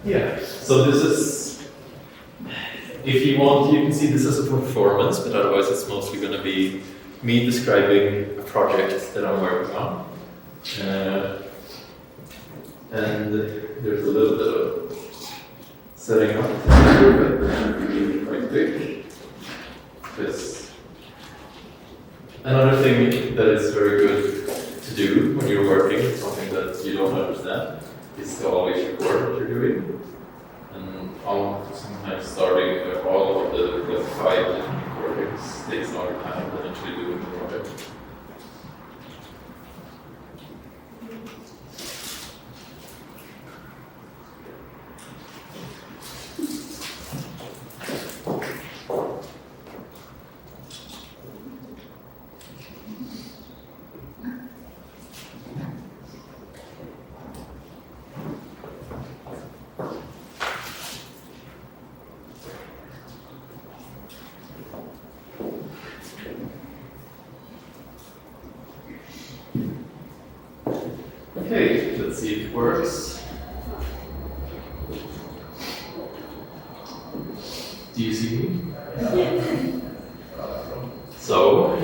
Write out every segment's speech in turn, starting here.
Yeah, so this is, if you want, you can see this as a performance, but otherwise it's mostly going to be me describing a project that I'm working on. And there's a little bit of setting up here, but really quite quick. Because another thing that is very good to do when you're working, something that you don't understand, is to always record what you're doing. And sometimes starting with all of the 5 different recordings takes longer time than actually doing the project. Okay, let's see if it works. Do you see me? So,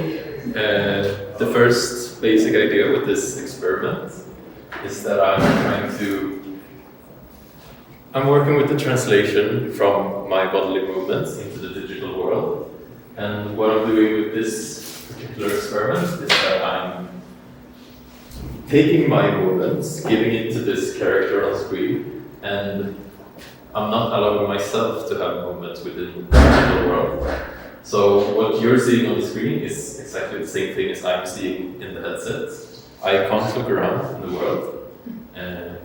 the first basic idea with this experiment is that I'm working with the translation from my bodily movements into the digital world. And what I'm doing with this particular experiment is that I'm taking my movements, giving it to this character on screen, and I'm not allowing myself to have movements within the digital world. So what you're seeing on the screen is exactly the same thing as I'm seeing in the headset. I can't look around in the world, and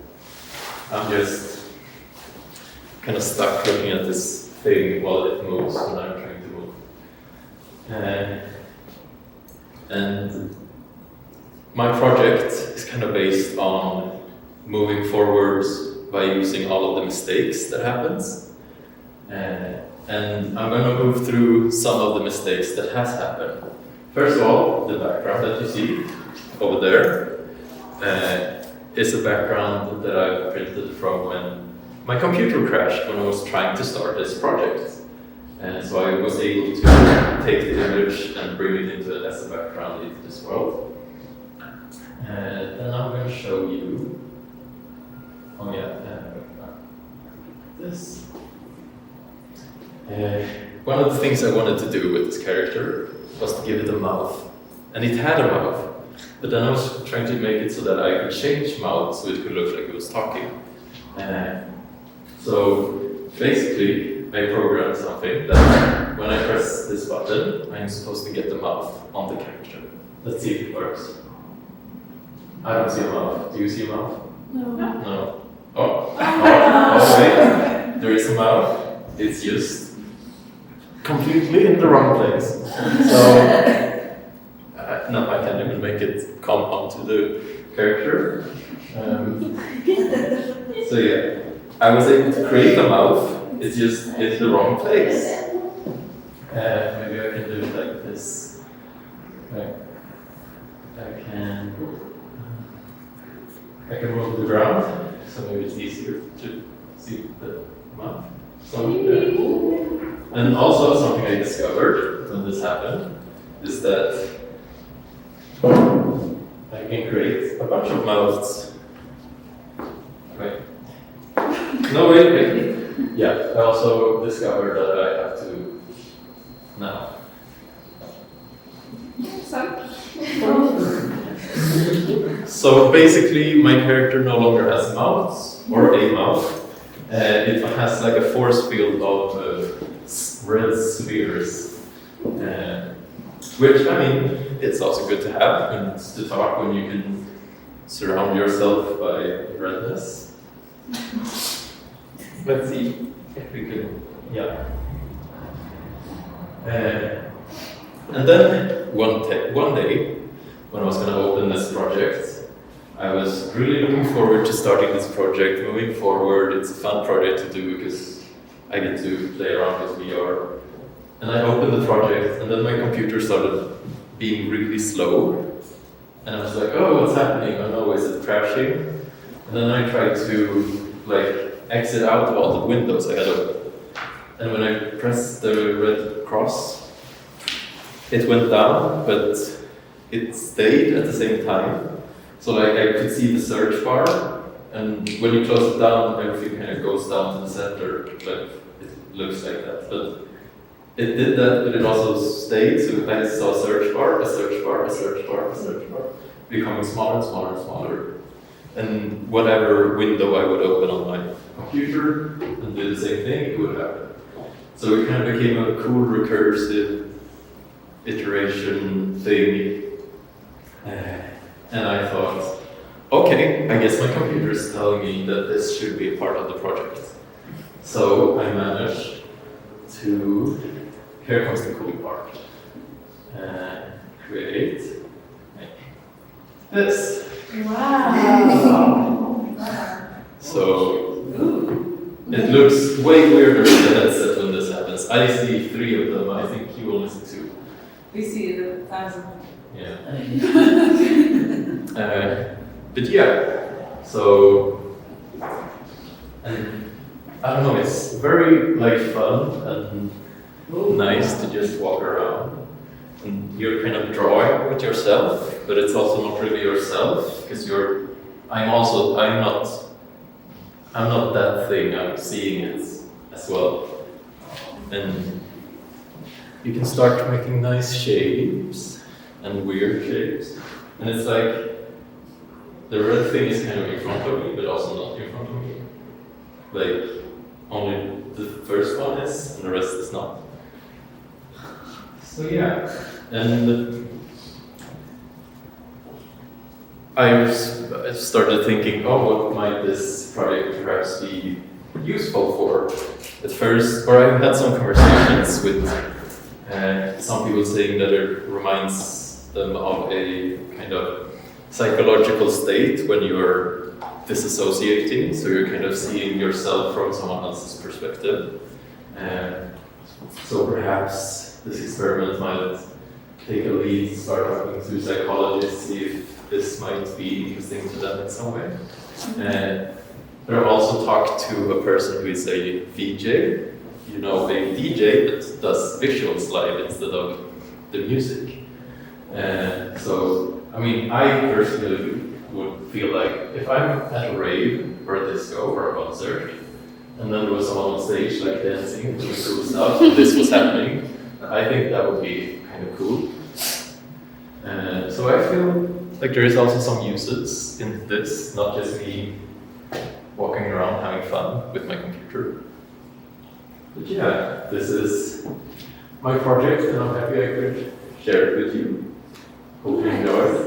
I'm just kind of stuck looking at this thing while it moves when I'm trying to move. And my project is kind of based on moving forwards by using all of the mistakes that happens. And I'm going to move through some of the mistakes that has happened. First of all, the background that you see over there is a background that I printed from when my computer crashed when I was trying to start this project. And so I was able to take the image and bring it into as a background into this world. Then I'm going to show you, this. One of the things I wanted to do with this character was to give it a mouth. And it had a mouth, but then I was trying to make it so that I could change mouth so it could look like it was talking. So basically, I programmed something that when I press this button, I'm supposed to get the mouth on the character. Let's see if it works. I don't see a mouth. Do you see a mouth? No. No. Oh, wait. There is a mouth. It's just completely in the wrong place. So, no, I can't even make it come onto the character. So yeah, I was able to create a mouth. It's just in the wrong place. Maybe I can do it like this. Right. I can move the ground, so maybe it's easier to see the mouth. And also something I discovered when this happened is that I can create a bunch of mouths. Wait. No, wait. Yeah, I also discovered that I have to now. So basically, my character no longer has mouths or a mouth. It has like a force field of red spheres, which I mean, it's also good to have and to talk when you can surround yourself by redness. Let's see if we can, yeah. And then one day, when I was going to open this project, I was really looking forward to starting this project, moving forward. It's a fun project to do because I get to play around with VR. And I opened the project, and then my computer started being really slow. And I was like, oh, what's happening? Oh no, is it crashing? And then I tried to exit out of all the windows I had open. And when I pressed the red cross, it went down, but it stayed at the same time. So like I could see the search bar, and when you close it down, everything kind of goes down to the center, like it looks like that. But it did that, but it also stayed, so I saw a search bar, a search bar, a search bar, a search bar, becoming smaller and smaller and smaller. And whatever window I would open on my computer and do the same thing, it would happen. So it kind of became a cool recursive iteration thing. And I thought, okay, I guess my computer is telling me that this should be a part of the project. So I managed to, here comes the cool part, create this. Wow. So it looks way weirder in the headset when this happens. I see 3 of them, I think you only see 2. We see the 1,000. Yeah. But yeah, so, and I don't know, it's very like fun and nice to just walk around. And you're kind of drawing with yourself, but it's also not really yourself, because I'm not that thing, I'm seeing it as well. And you can start making nice shapes and weird shapes. And it's like, the red thing is kind of in front of me, but also not in front of me. Like, only the first one is, and the rest is not. So yeah, and I started thinking, oh, what might this project perhaps be useful for? At first, or I had some conversations with some people saying that it reminds them of a kind of psychological state when you're disassociating, so you're kind of seeing yourself from someone else's perspective. So perhaps this experiment might take a lead, start talking to psychologists, see if this might be interesting to them in some way. But I've also talked to a person who is a VJ, a DJ that does visuals live instead of the music. So, I mean, I personally would feel like if I'm at a rave or a disco or a concert, and then there was someone on stage like dancing and doing cool stuff, and this was happening, I think that would be kind of cool. So I feel like there is also some uses in this, not just me walking around having fun with my computer. But yeah, this is my project, and I'm happy I could share it with you. Hope you enjoy it.